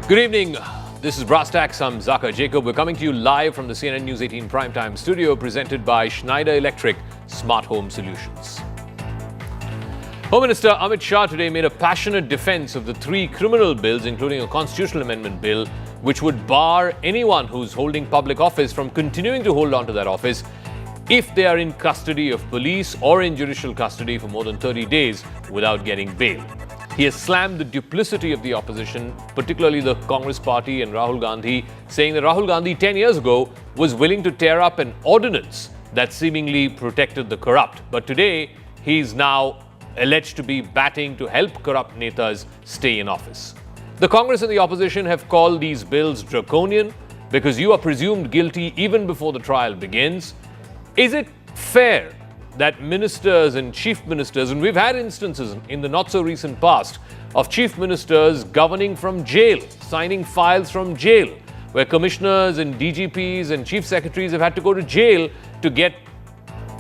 Good evening. This is Brass Tacks. I'm Zaka Jacob. We're coming to you live from the CNN News 18 Primetime studio, presented by Schneider Electric Smart Home Solutions. Home Minister Amit Shah today made a passionate defense of the three criminal bills, including a constitutional amendment bill, which would bar anyone who's holding public office from continuing to hold on to that office if they are in custody of police or in judicial custody for more than 30 days without getting bail. He has slammed the duplicity of the opposition, particularly the Congress party and Rahul Gandhi, saying that Rahul Gandhi 10 years ago was willing to tear up an ordinance that seemingly protected the corrupt. But today, he's now alleged to be batting to help corrupt netas stay in office. The Congress and the opposition have called these bills draconian because you are presumed guilty even before the trial begins. Is it fair that ministers and chief ministers, and we've had instances in the not-so-recent past of chief ministers governing from jail, signing files from jail, where commissioners and DGPs and chief secretaries have had to go to jail to get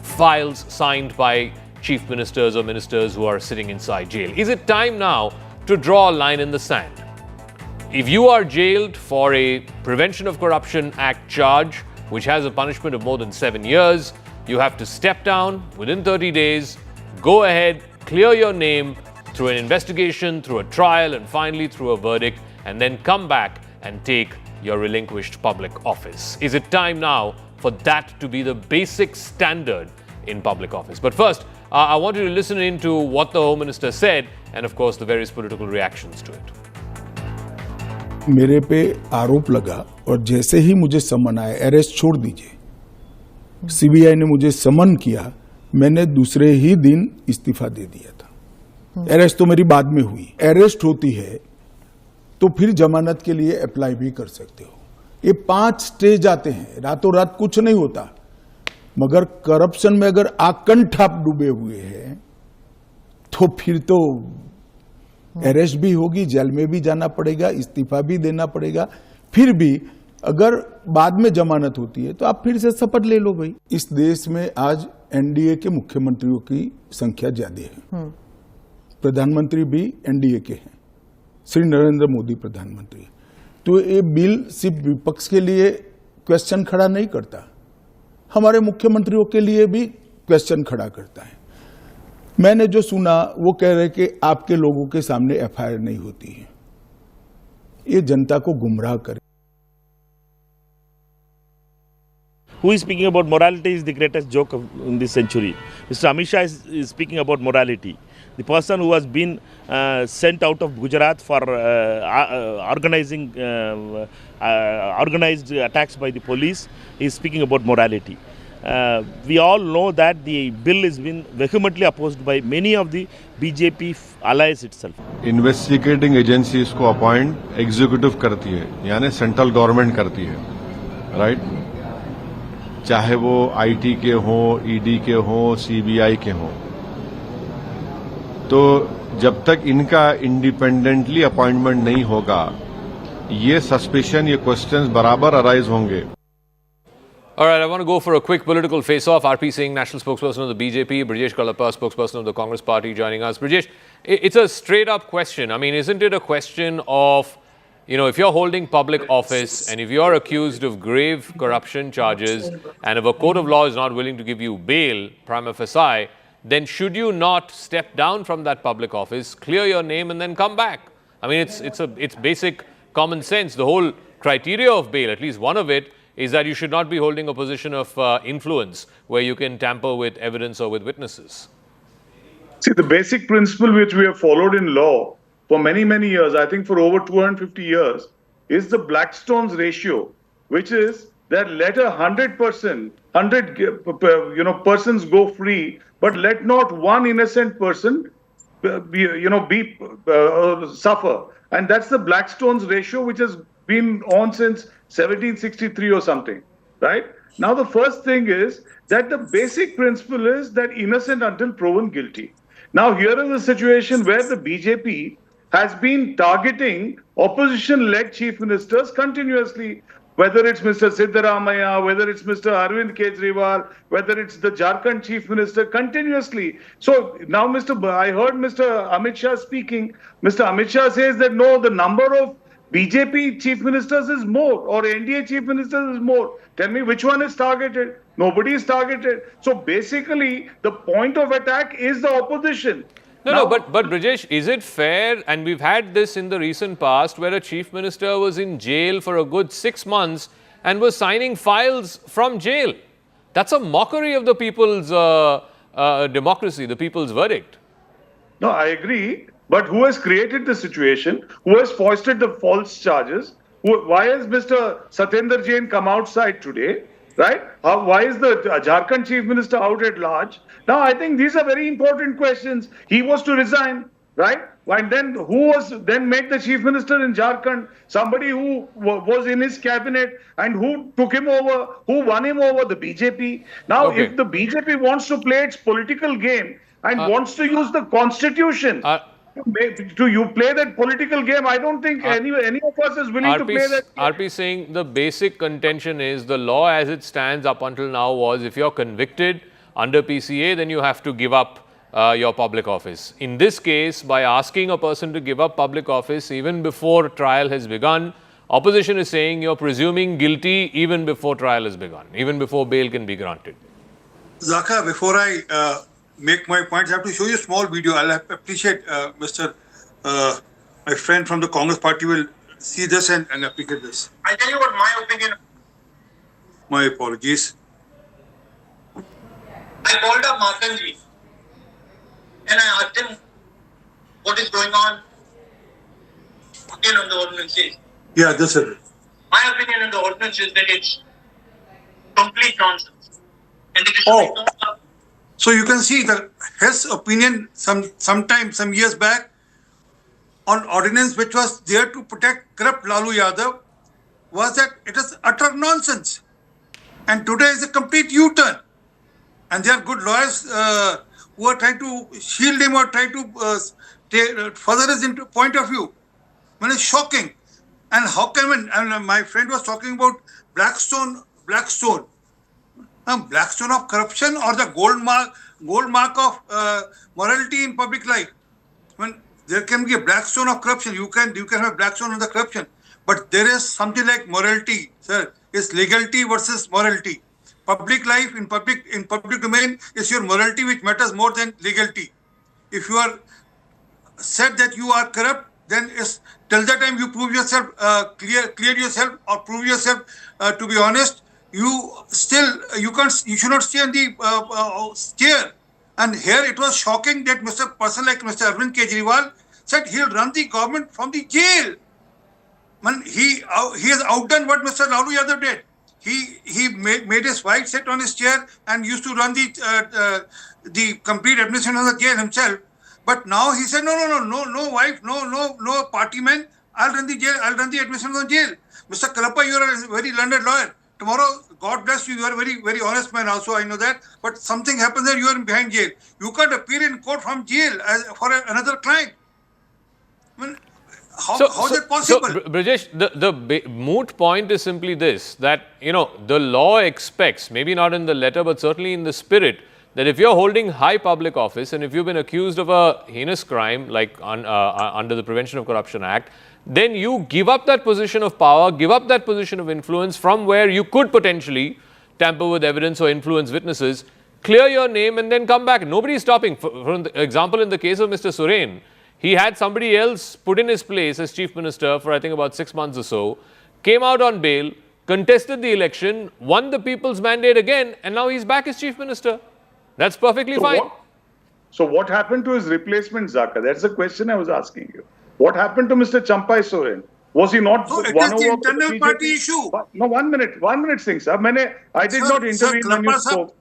files signed by chief ministers or ministers who are sitting inside jail? Is it time now to draw a line in the sand? If you are jailed for a Prevention of Corruption Act charge, which has a punishment of more than 7 years, you have to step down within 30 days, go ahead, clear your name through an investigation, through a trial, and finally through a verdict, and then come back and take your relinquished public office. Is it time now for that to be the basic standard in public office? But first, I want you to listen in to what the Home Minister said, and of course the various political reactions to it. मेरे पे आरोप लगा और जैसे ही मुझे समन आया, arrest छोड़ दीजिए, सीबीआई ने मुझे समन किया, मैंने दूसरे ही दिन इस्तीफा दे दिया था। अरेस्ट तो मेरी बाद में हुई। अरेस्ट होती है तो फिर जमानत के लिए अप्लाई भी कर सकते हो। ये 5 स्टेज आते हैं, रातों रात कुछ नहीं होता, मगर करप्शन में अगर आकंठ आप डूबे हुए हैं तो फिर तो अरेस्ट भी होगी, जेल में भी जाना पड़ेगा, इस्तीफा भी देना पड़ेगा। फिर भी अगर बाद में जमानत होती है तो आप फिर से शपथ ले लो भाई। इस देश में आज एनडीए के मुख्यमंत्रियों की संख्या ज्यादा है, प्रधानमंत्री भी एनडीए के हैं, श्री नरेंद्र मोदी प्रधानमंत्री। तो ये बिल सिर्फ विपक्ष के लिए क्वेश्चन खड़ा नहीं करता, हमारे मुख्यमंत्रियों के लिए भी क्वेश्चन खड़ा करता है। मैंने जो सुना वो कह रहे कि आपके लोगों के सामने एफआईआर नहीं होती है, ये जनता को गुमराह करे। Who is speaking about morality is the greatest joke in this century. Mr. Amit Shah is speaking about morality. The person who has been sent out of Gujarat for organized attacks by the police is speaking about morality. We all know that the bill has been vehemently opposed by many of the BJP allies itself. Investigating agencies को appoint executive करती है, यानी central government करती है, right? चाहे वो IT के हों, ईडी के हों, सीबीआई के हों। तो जब तक इनका इंडिपेंडेंटली अपॉइंटमेंट नहीं होगा, ये सस्पिशन, ये क्वेश्चंस बराबर अराइज होंगे। All right, I want to go for a quick political face-off. RP Singh, national spokesperson of the BJP, Brijesh Kalappa, spokesperson of the Congress party, joining us. Brijesh, it's a straight-up question. I mean, isn't it a question of, you know, if you're holding public office and if you're accused of grave corruption charges and if a court of law is not willing to give you bail, prima facie, then should you not step down from that public office, clear your name, and then come back? I mean, it's basic common sense. The whole criteria of bail, at least one of it, is that you should not be holding a position of influence where you can tamper with evidence or with witnesses. See, the basic principle which we have followed in law for many, many years, I think for over 250 years, is the Blackstone's ratio, which is that let 100%, persons go free, but let not one innocent person, suffer. And that's the Blackstone's ratio, which has been on since 1763 or something, right? Now, the first thing is that the basic principle is that innocent until proven guilty. Now, here is a situation where the BJP has been targeting opposition-led chief ministers continuously, whether it's Mr. Siddaramaiah, whether it's Mr. Arvind Kejriwal, whether it's the Jharkhand chief minister, continuously. So now I heard Mr. Amit Shah speaking. Mr. Amit Shah says that no, the number of BJP chief ministers is more or NDA chief ministers is more. Tell me which one is targeted. Nobody is targeted. So basically, the point of attack is the opposition. No, but Brijesh, is it fair, and we've had this in the recent past, where a chief minister was in jail for a good 6 months and was signing files from jail? That's a mockery of the people's democracy, the people's verdict. No, I agree. But who has created the situation? Who has foisted the false charges? Why has Mr. Satyendra Jain come outside today? Right? Why is the Jharkhand chief minister out at large? Now, I think these are very important questions. He was to resign, right? And then who was then made the chief minister in Jharkhand? Somebody who was in his cabinet and who took him over, who won him over, the BJP. Now, if the BJP wants to play its political game and wants to use the constitution to you play that political game, I don't think any of us is willing to play that game. RP saying the basic contention is the law as it stands up until now was if you're convicted under PCA, then you have to give up your public office. In this case, by asking a person to give up public office even before trial has begun, opposition is saying you're presuming guilty even before trial has begun, even before bail can be granted. Zaka, before I make my points, I have to show you a small video. I'll appreciate my friend from the Congress party will see this and appreciate this. I'll tell you what my opinion. My apologies. I called up Markanji and I asked him what is going on on the ordinances. Yeah, this is it. My opinion on the ordinance is that it's complete nonsense. And it is so you can see that his opinion some years back on ordinance which was there to protect corrupt Lalu Yadav was that it is utter nonsense. And today is a complete U-turn. And there are good lawyers who are trying to shield him or trying to further his point of view. I mean, it's shocking. And how can my friend was talking about Blackstone. Blackstone of corruption or the gold mark of morality in public life. I mean, there can be a Blackstone of corruption. You can have Blackstone of the corruption, but there is something like morality, sir. It's legality versus morality. Public life in public domain is your morality which matters more than legality. If you are said that you are corrupt, then till the time you prove yourself clear yourself or prove yourself to be honest, you should not stay on the chair. And here it was shocking that person like Mr. Arvind Kejriwal said he'll run the government from the jail. Man, he has outdone what Mr. Lalu Yadav did. He made his wife sit on his chair and used to run the complete administration of the jail himself. But now he said no wife, no party man. I'll run the jail. I'll run the administration of the jail. Mr. Kalappa, you are a very learned lawyer. Tomorrow, God bless you. You are a very, very honest man. Also, I know that. But something happens and you are behind jail. You can't appear in court from jail for another client. I mean, how is it possible? So, Brijesh, the moot point is simply this, that, the law expects, maybe not in the letter, but certainly in the spirit, that if you're holding high public office and if you've been accused of a heinous crime, like under the Prevention of Corruption Act, then you give up that position of power, give up that position of influence from where you could potentially tamper with evidence or influence witnesses, clear your name and then come back. Nobody is stopping. For example, in the case of Mr. Soren, he had somebody else put in his place as chief minister for I think about 6 months or so, came out on bail, contested the election, won the people's mandate again, and now he's back as chief minister. That's perfectly fine. So what happened to his replacement, Zaka? That's the question I was asking you. What happened to Mr. Champai Soren? Was he not it is the internal party issue. No, 1 minute, Singh sir. I did not intervene when you spoke.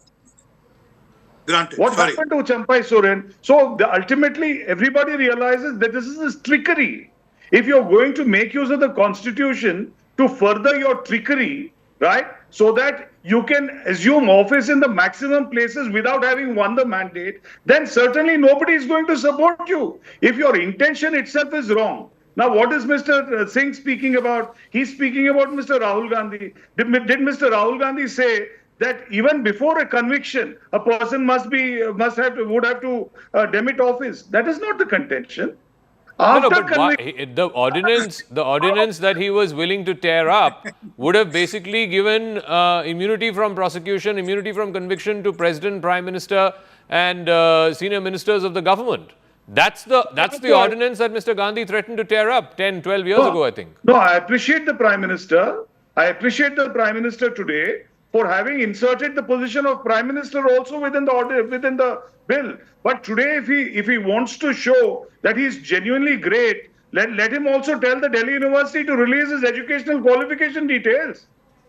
Granted. What happened to Champai Soren? So ultimately, everybody realizes that this is trickery. If you're going to make use of the constitution to further your trickery, right, so that you can assume office in the maximum places without having won the mandate, then certainly nobody is going to support you. If your intention itself is wrong. Now, what is Mr. Singh speaking about? He's speaking about Mr. Rahul Gandhi. Did Mr. Rahul Gandhi say that even before a conviction, a person would have to demit office? That is not the contention. No, no, After but the ordinance that he was willing to tear up would have basically given immunity from prosecution, immunity from conviction to President, Prime Minister, and senior ministers of the government. That's the ordinance that Mr. Gandhi threatened to tear up 10, 12 years ago, I think. No, I appreciate the Prime Minister. I appreciate the Prime Minister today for having inserted the position of Prime Minister also within the order, within the bill. But today, if he wants to show that he's genuinely great, let him also tell the Delhi University to release his educational qualification details.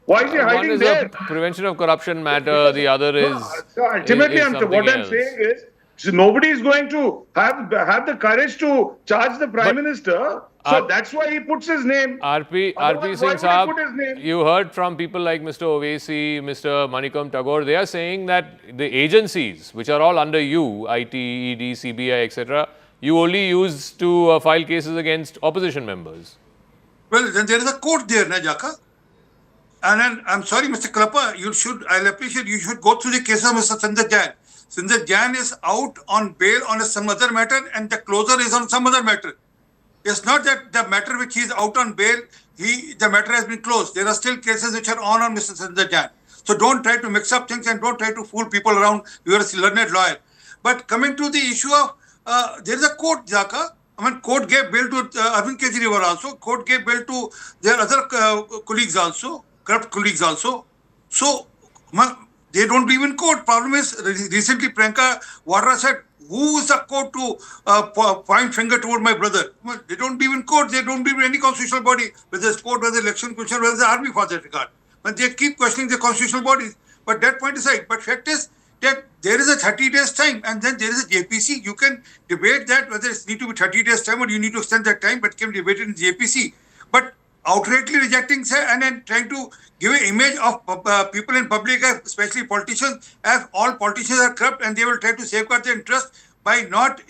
Why is he One hiding is there? a prevention of corruption matter, the other is So ultimately, is something what I'm else. saying is, so nobody is going to have the courage to charge the Prime Minister. So that's why he puts his name. RP Otherwise, Singh why would he Saab, put his name? you heard from people like Mr. Ovesi, Mr. Manikam Tagore, they are saying that the agencies, which are all under you, IT, ED, CBI, etc., you only use to file cases against opposition members. Well, then there is a court there, na Jaka. And then, I'm sorry, Mr. Krapa, I'll appreciate, you should go through the case of Mr. Sanjay Jain. Sanjay Jain is out on bail on some other matter and the closer is on some other matter. It's not that the matter which he is out on bail, the matter has been closed. There are still cases which are on Mr. Sanjay Jain. So don't try to mix up things and don't try to fool people around. You are a learned lawyer. But coming to the issue of, there is a court, Jaka. I mean, court gave bail to Arvind Kejriwal also. Court gave bail to their other colleagues also, corrupt colleagues also. So, they don't believe in court. Problem is, recently Priyanka Vadra said, who is the court to point finger toward my brother? Well, they don't believe in court. They don't believe in any constitutional body, whether it's court, whether election commission, whether the army for that regard. But they keep questioning the constitutional bodies. But that point aside, but fact is that there is a 30 days time and then there is a JPC. You can debate that whether it need to be 30 days time or you need to extend that time, but can be debated in JPC. But outrightly rejecting and then trying to give an image of people in public, especially politicians, as all politicians are corrupt and they will try to safeguard their interest by not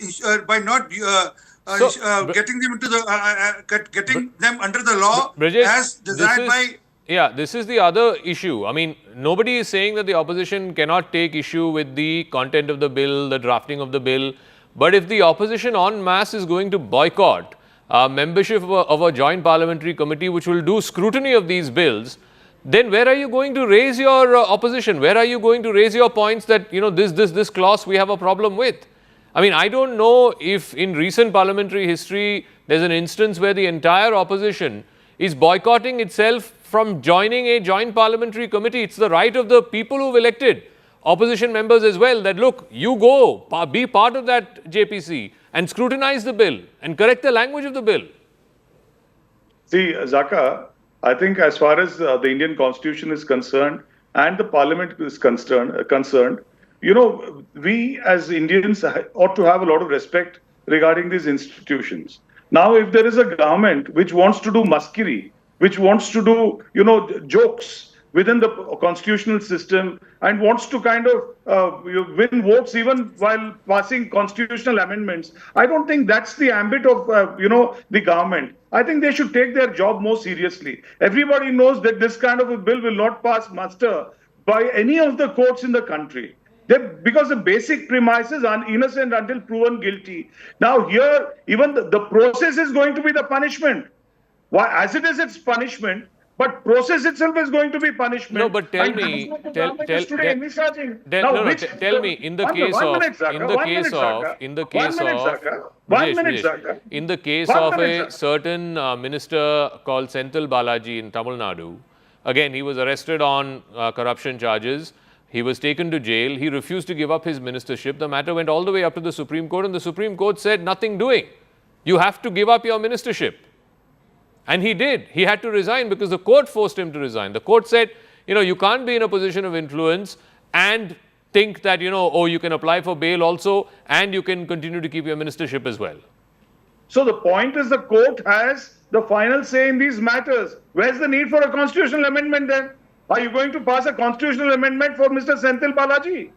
getting them into the getting them under the law Brajesh, as desired by. Yeah, this is the other issue. I mean, nobody is saying that the opposition cannot take issue with the content of the bill, the drafting of the bill. But if the opposition en masse is going to boycott membership of a joint parliamentary committee which will do scrutiny of these bills, then where are you going to raise your opposition? Where are you going to raise your points that, you know, this clause we have a problem with? I mean, I don't know if in recent parliamentary history there's an instance where the entire opposition is boycotting itself from joining a joint parliamentary committee. It's the right of the people who've elected opposition members as well that, look, you go, be part of that JPC and scrutinize the bill and correct the language of the bill. See, Zaka, I think as far as the Indian Constitution is concerned and the Parliament is concerned, you know, we as Indians ought to have a lot of respect regarding these institutions. Now, if there is a government which wants to do maskiri, which wants to do, you know, jokes within the constitutional system and wants to kind of win votes even while passing constitutional amendments, I don't think that's the ambit of, you know, the government. I think they should take their job more seriously. Everybody knows that this kind of a bill will not pass muster by any of the courts in the country. Because the basic premises are innocent until proven guilty. Now here, even the process is going to be the punishment. Why? As it is, it's punishment. But process itself is going to be punishment. No, but tell me, tell me, in the case of a certain minister called Senthil Balaji in Tamil Nadu, again, he was arrested on corruption charges. He was taken to jail. He refused to give up his ministership. The matter went all the way up to the Supreme Court, and the Supreme Court said, nothing doing. You have to give up your ministership. And he did. He had to resign because the court forced him to resign. The court said, you know, you can't be in a position of influence and think that, you know, oh, you can apply for bail also and you can continue to keep your ministership as well. So the point is the court has the final say in these matters. Where's the need for a constitutional amendment then? Are you going to pass a constitutional amendment for Mr. Senthil Balaji?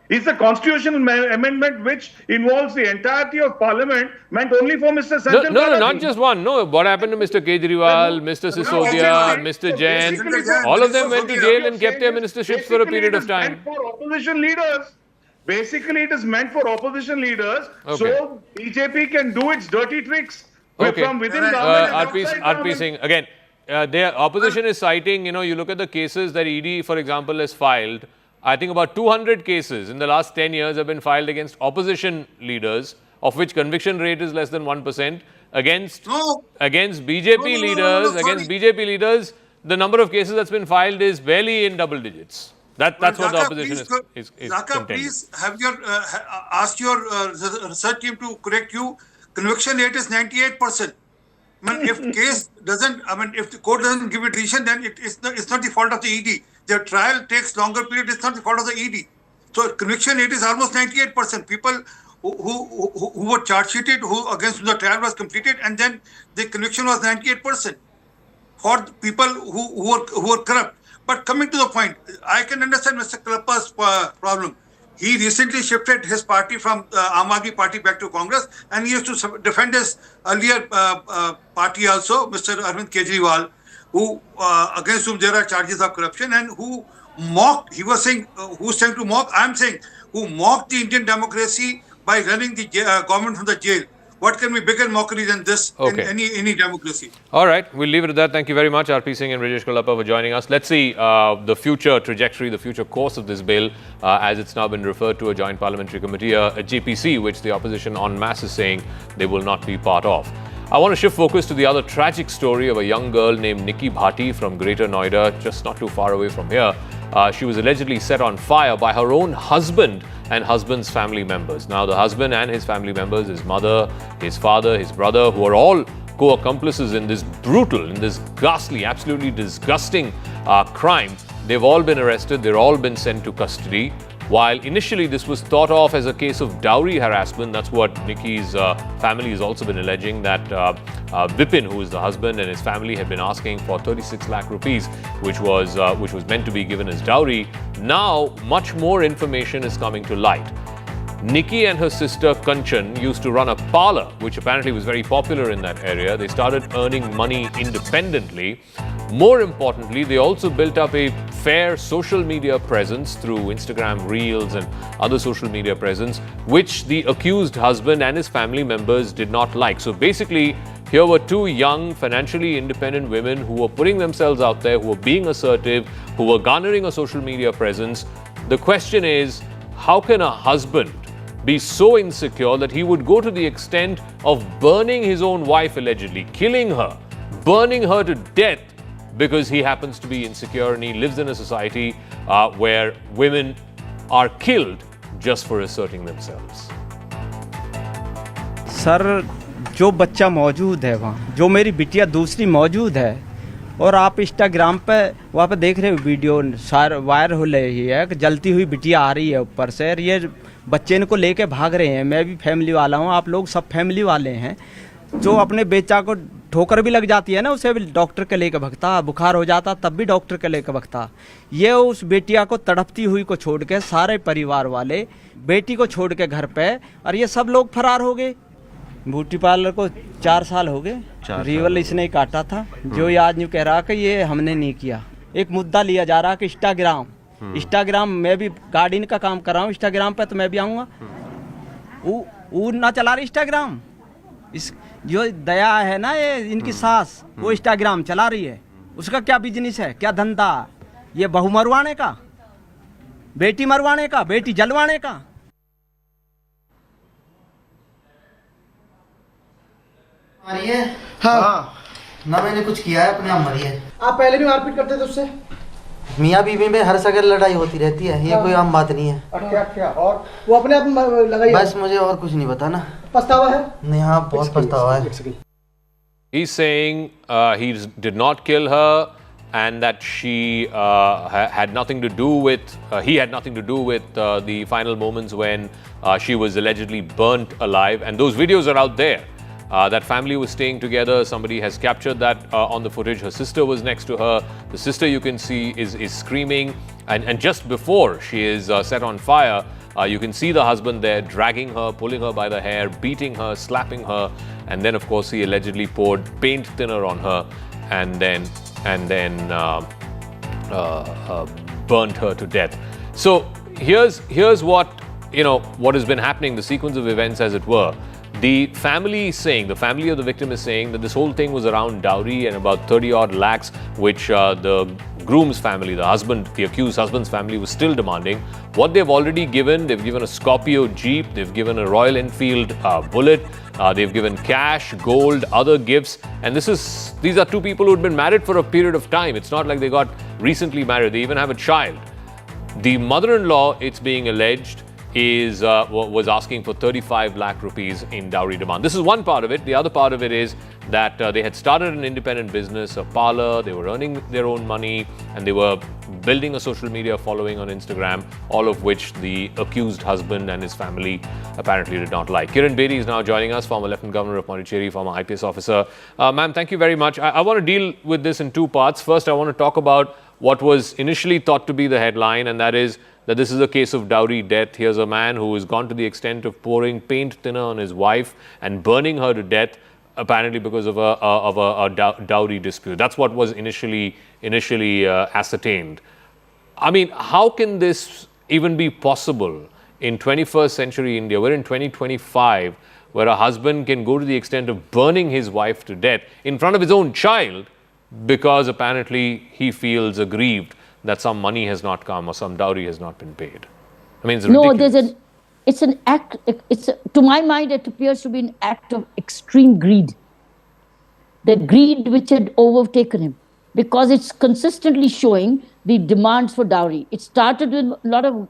Is the constitutional amendment which involves the entirety of parliament meant only for Mr. Senthil Balaji? No, not just one. No, what happened to Mr. Kejriwal, Mr. Sisodia, Mr. Jain? All of them went to jail and kept their ministerships for a period of time. And for opposition leaders. Basically, it is meant for opposition leaders, so BJP can do its dirty tricks from within government and outside RP Singh, again, their opposition is citing, you look at the cases that ED, for example, has filed. I think about 200 cases in the last 10 years have been filed against opposition leaders, of which conviction rate is less than 1%. Against BJP leaders, the number of cases that's been filed is barely in double digits. That's what the opposition is Zaka, please have your ask your research team to correct you. Conviction rate is 98%. If case doesn't, if the court doesn't give a decision, then it's not the fault of the ED. Their trial takes longer period. It's not the fault of the ED. So conviction rate is almost 98%. People who were charge sheeted, against whom the trial was completed, and then the conviction was 98% for people who were corrupt. But coming to the point, I can understand Mr. Kalappa's problem. He recently shifted his party from Aam Aadmi Party back to Congress, and he used to defend his earlier party also, Mr. Arvind Kejriwal, who against whom there are charges of corruption, and who mocked. He was saying, who's trying to mock? I'm saying, who mocked the Indian democracy by running the government from the jail. What can be bigger mockery than this in any democracy? All right, we'll leave it at that. Thank you very much, RP Singh and Rajesh Kalappa, for joining us. Let's see the future trajectory, the future course of this bill, as it's now been referred to a joint parliamentary committee, a GPC, which the opposition en masse is saying they will not be part of. I want to shift focus to the other tragic story of a young girl named Nikki Dowry from Greater Noida, just not too far away from here. She was allegedly set on fire by her own husband and husband's family members. Now, the husband and his family members, his mother, his father, his brother, who are all co-accomplices in this brutal, in this ghastly, absolutely disgusting crime, they've all been arrested. They've all been sent to custody. While initially this was thought of as a case of dowry harassment, that's what Nikki's family has also been alleging, that Vipin, who is the husband, and his family had been asking for 36 lakh rupees, which was meant to be given as dowry. Now, much more information is coming to light. Nikki and her sister Kanchan used to run a parlor, which apparently was very popular in that area. They started earning money independently. More importantly, they also built up a fair social media presence through Instagram Reels and other social media presence, which the accused husband and his family members did not like. So basically, here were two young, financially independent women who were putting themselves out there, who were being assertive, who were garnering a social media presence. The question is, how can a husband be so insecure that he would go to the extent of burning his own wife, allegedly, killing her, burning her to death, because he happens to be insecure and he lives in a society where women are killed just for asserting themselves? Sir, जो बच्चा मौजूद है वहाँ, जो मेरी बिटिया दूसरी मौजूद है, और आप इंस्टाग्राम पे वहाँ पे देख रहे हो वीडियो वायरल हो रही है कि जलती हुई बिटिया आ रही है ऊपर से, ये बच्चे इनको लेके भाग रहे हैं। मैं भी फैमिली वाला हूँ, आप लोग सब फैमिली वाले हैं। जो अपने बेचा को ठोकर भी लग जाती है ना, उसे भी डॉक्टर के लेके भगता, बुखार हो जाता तब भी डॉक्टर के लेके भगता। ये उस बेटिया को तड़पती हुई को छोड़ के सारे परिवार वाले बेटी को छोड़ के घर पे, और ये सब लोग फरार हो गए। ब्यूटी पार्लर को 4 साल हो गए, रिवल इसने ही काटा था। जो ये आज न्यू कह रहा कि ये हमने नहीं किया। एक मुद्दा लिया जा रहा कि इंस्टाग्राम मैं भी गार्डियन का काम कर रहा हूँ, इंस्टाग्राम पे तो मैं भी आऊँगा। वो ना चला रही इंस्टाग्राम, इस जो दया है ना, ये इनकी सास, वो इंस्टाग्राम चला रही है। उसका क्या बिजनेस है, क्या धंधा? ये बहू मरवाने का, बेटी मरवाने का, बेटी जलवाने का। मरी है? हाँ। ना मैंने कुछ किया है, अपने आप मरी है। आप पहले भी मारपीट करते थे उससे? मियाँ बीवी में हर सगर लड़ाई होती रहती है, ये कोई आम बात नहीं है। क्या और वो अपने आप लगाई? बस मुझे और कुछ नहीं पता ना। पछतावा है? नहीं, हाँ बहुत पछतावा है। He's saying he did not kill her and that she had nothing to do with, he had nothing to do with the final moments when she was allegedly burnt alive. And those videos are out there. That family was staying together. Somebody has captured that on the footage. Her sister was next to her. The sister, you can see, is screaming. And just before she is set on fire, you can see the husband there dragging her, pulling her by the hair, beating her, slapping her. And then, of course, he allegedly poured paint thinner on her and then burnt her to death. So here's what what has been happening, the sequence of events as it were, the family of the victim is saying that this whole thing was around dowry and about 30 odd lakhs, which the groom's family, the accused husband's family was still demanding. What they've already given, they've given a Scorpio Jeep, they've given a Royal Enfield Bullet, they've given cash, gold, other gifts. And these are two people who had been married for a period of time. It's not like they got recently married. They even have a child. The mother-in-law, it's being alleged, was asking for 35 lakh rupees in dowry demand. This is one part of it. The other part of it is that they had started an independent business, a parlor. They were earning their own money and they were building a social media following on Instagram, all of which the accused husband and his family apparently did not like. Kiran Bedi is now joining us, former Lieutenant Governor of Pondicherry, former IPS officer. Ma'am, thank you very much. I want to deal with this in two parts. First, I want to talk about what was initially thought to be the headline, and that is that this is a case of dowry death. Here's a man who has gone to the extent of pouring paint thinner on his wife and burning her to death, apparently because of a dowry dispute. That's what was initially ascertained. I mean, how can this even be possible in 21st century India? We're in 2025, where a husband can go to the extent of burning his wife to death in front of his own child because apparently he feels aggrieved that some money has not come or some dowry has not been paid. I mean, it's ridiculous. It's an act, to my mind, it appears to be an act of extreme greed. The greed which had overtaken him, because it's consistently showing the demands for dowry. It started with a lot of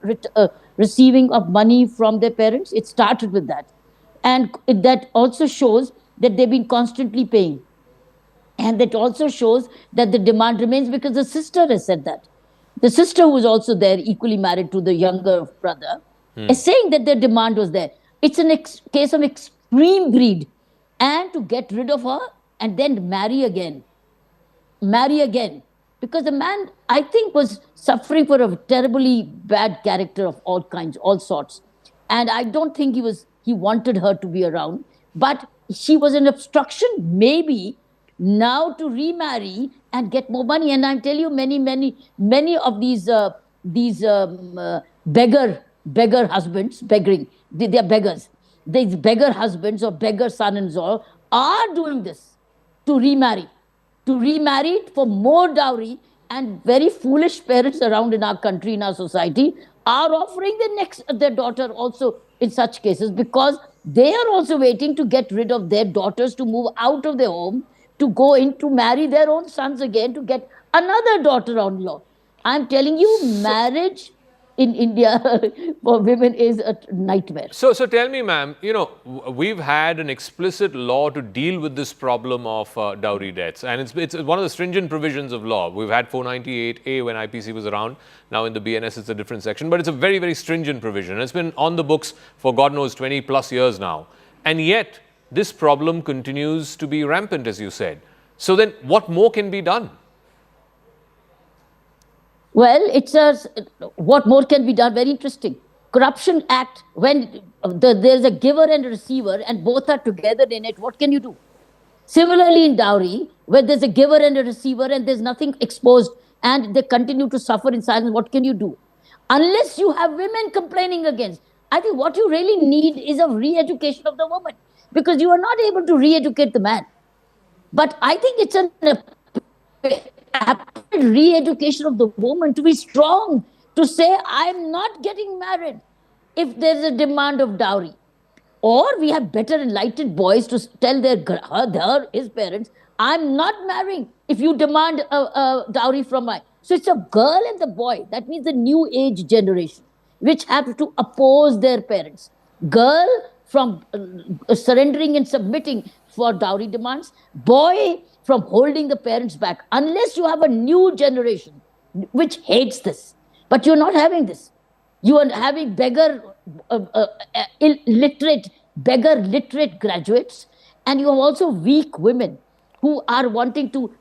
receiving of money from their parents. It started with that. And that also shows that they've been constantly paying. And that also shows that the demand remains, because the sister has said that. The sister, who was also there, equally married to the younger brother, is saying that their demand was there. It's a case of extreme greed. And to get rid of her and then marry again. Marry again. Because the man, I think, was suffering for a terribly bad character of all kinds, all sorts. And I don't think he wanted her to be around. But she was an obstruction, maybe, now to remarry and get more money. And I tell you, many of these beggar husbands, they're beggars. These beggar husbands or beggar son-in-law are doing this to remarry for more dowry. And very foolish parents around in our country, in our society, are offering their daughter also in such cases, because they are also waiting to get rid of their daughters, to move out of their home, to go in to marry their own sons again, to get another daughter-in-law. I'm telling you, marriage in India for women is a nightmare. So tell me, ma'am, we've had an explicit law to deal with this problem of dowry deaths, and it's one of the stringent provisions of law. We've had 498A when IPC was around. Now in the BNS it's a different section, but it's a very, very stringent provision. And it's been on the books for God knows 20 plus years now. And yet this problem continues to be rampant, as you said. So then what more can be done? Well, what more can be done? Very interesting. Corruption Act, when there's a giver and a receiver and both are together in it, what can you do? Similarly in dowry, where there's a giver and a receiver and there's nothing exposed and they continue to suffer in silence, what can you do? Unless you have women complaining against. I think what you really need is a re-education of the woman, because you are not able to re-educate the man. But I think it's an re-education of the woman to be strong, to say, I'm not getting married if there's a demand of dowry. Or we have better enlightened boys to tell his parents, I'm not marrying if you demand a dowry from my. So it's a girl and the boy. That means the new age generation, which have to oppose their parents. Girl from surrendering and submitting for dowry demands. Boy from holding the parents back. Unless you have a new generation which hates this. But you're not having this. You are having literate graduates, and you have also weak women who are wanting to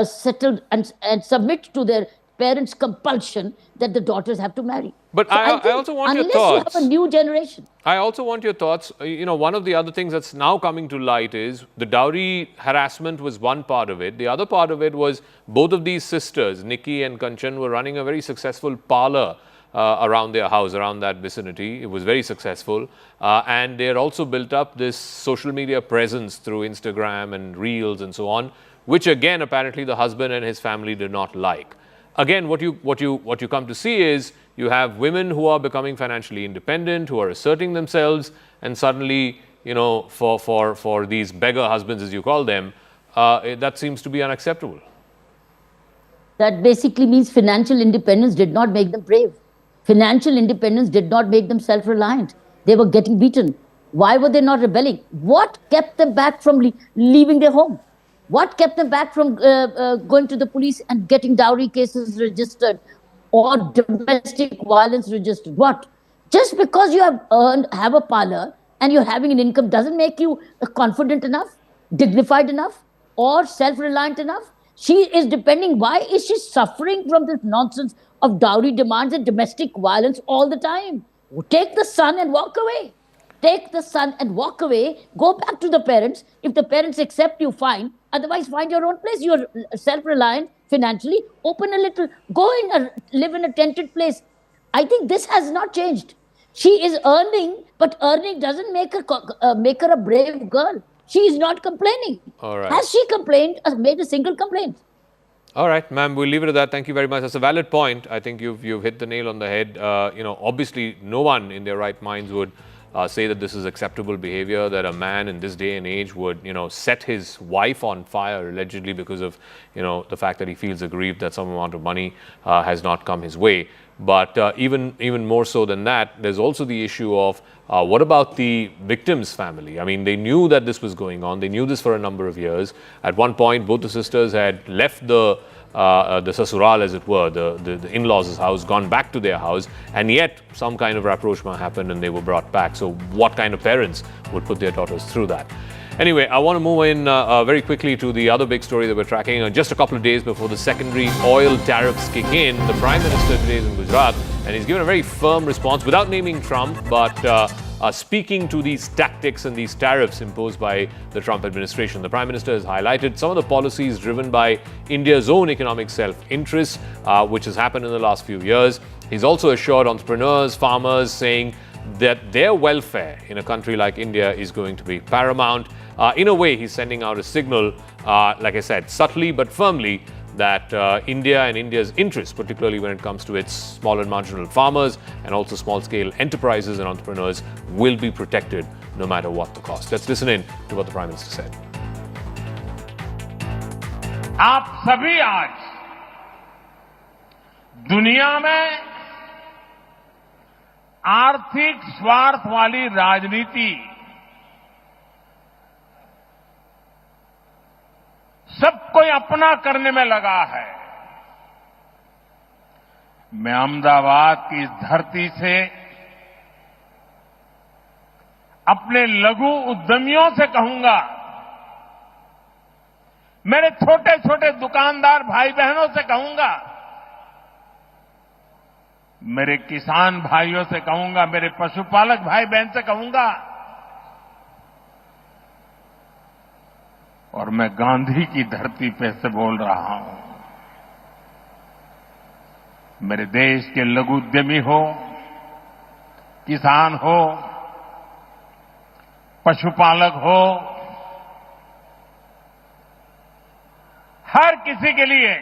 settle and submit to their parents' compulsion that the daughters have to marry. But so I also want your thoughts. Unless you have a new generation. I also want your thoughts. One of the other things that's now coming to light is the dowry harassment was one part of it. The other part of it was both of these sisters, Nikki and Kanchan, were running a very successful parlor around their house, around that vicinity. It was very successful. And they had also built up this social media presence through Instagram and Reels and so on, which again, apparently the husband and his family did not like. Again, what you come to see is you have women who are becoming financially independent, who are asserting themselves, and suddenly, you know, for these beggar husbands, as you call them, that seems to be unacceptable. That basically means financial independence did not make them brave. Financial independence did not make them self-reliant. They were getting beaten. Why were they not rebelling? What kept them back from leaving their home? What kept them back from going to the police and getting dowry cases registered or domestic violence registered? What? Just because you have a parlor and you're having an income doesn't make you confident enough, dignified enough, or self-reliant enough. She is depending. Why is she suffering from this nonsense of dowry demands and domestic violence all the time? Take the son and walk away. Take the son and walk away. Go back to the parents. If the parents accept you, fine. Otherwise, find your own place. You're self-reliant financially. Open a little. Go in, live in a tented place. I think this has not changed. She is earning, but earning doesn't make her a brave girl. She is not complaining. All right. Has she complained or made a single complaint? All right, ma'am, we'll leave it at that. Thank you very much. That's a valid point. I think you've hit the nail on the head. You know, obviously, no one in their right minds would say that this is acceptable behavior, that a man in this day and age would, you know, set his wife on fire allegedly because of, you know, the fact that he feels aggrieved that some amount of money has not come his way. But even more so than that, there's also the issue of what about the victim's family? I mean, they knew that this was going on. They knew this for a number of years. At one point, both the sisters had left the sasural, as it were, the in-laws' house, gone back to their house, and yet some kind of rapprochement happened and they were brought back. So what kind of parents would put their daughters through that? Anyway, I want to move in very quickly to the other big story that we're tracking. Just a couple of days before the secondary oil tariffs kick in, the Prime Minister today is in Gujarat, and he's given a very firm response without naming Trump, but speaking to these tactics and these tariffs imposed by the Trump administration. The Prime Minister has highlighted some of the policies driven by India's own economic self-interest, which has happened in the last few years. He's also assured entrepreneurs, farmers, saying that their welfare in a country like India is going to be paramount. In a way, he's sending out a signal, like I said, subtly but firmly, that India and India's interests, particularly when it comes to its small and marginal farmers and also small-scale enterprises and entrepreneurs, will be protected no matter what the cost. Let's listen in to what the Prime Minister said. आप सभी आज दुनिया में आर्थिक स्वार्थ वाली राजनीति सब कोई अपना करने में लगा है। मैं अहमदाबाद की इस धरती से अपने लघु उद्यमियों से कहूंगा, मेरे छोटे छोटे दुकानदार भाई बहनों से कहूंगा, मेरे किसान भाइयों से कहूंगा, मेरे पशुपालक भाई बहन से कहूंगा, और मैं गांधी की धरती पे से बोल रहा हूं, मेरे देश के लघु उद्यमी हो, किसान हो, पशुपालक हो, हर किसी के लिए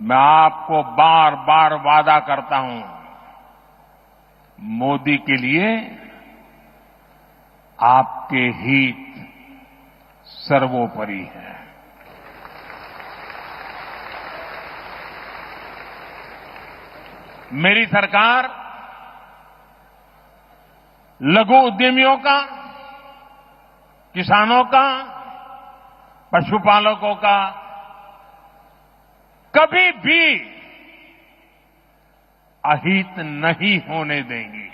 मैं आपको बार बार वादा करता हूं, मोदी के लिए आपके हित सर्वोपरि है। मेरी सरकार लघु उद्यमियों का, किसानों का, पशुपालकों का कभी भी अहित नहीं होने देंगी।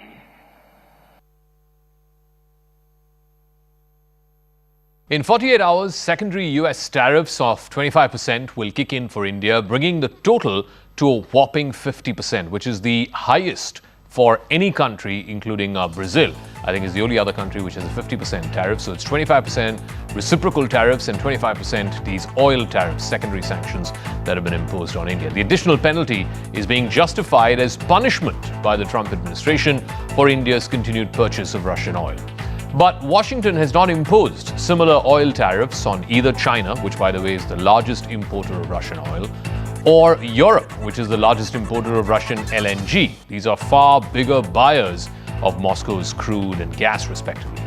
In 48 hours, secondary US tariffs of 25% will kick in for India, bringing the total to a whopping 50%, which is the highest for any country, including Brazil. I think is the only other country which has a 50% tariff. So it's 25% reciprocal tariffs and 25% these oil tariffs, secondary sanctions that have been imposed on India. The additional penalty is being justified as punishment by the Trump administration for India's continued purchase of Russian oil. But Washington has not imposed similar oil tariffs on either China, which by the way is the largest importer of Russian oil, or Europe, which is the largest importer of Russian LNG. These are far bigger buyers of Moscow's crude and gas, respectively.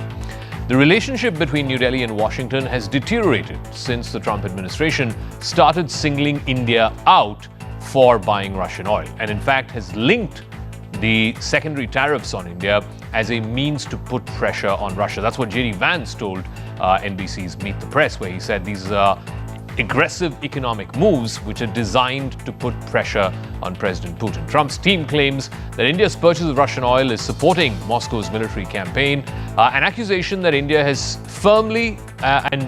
The relationship between New Delhi and Washington has deteriorated since the Trump administration started singling India out for buying Russian oil, and in fact has linked the secondary tariffs on India as a means to put pressure on Russia. That's what J.D. Vance told NBC's Meet the Press, where he said these are aggressive economic moves which are designed to put pressure on President Putin. Trump's team claims that India's purchase of Russian oil is supporting Moscow's military campaign, an accusation that India has firmly and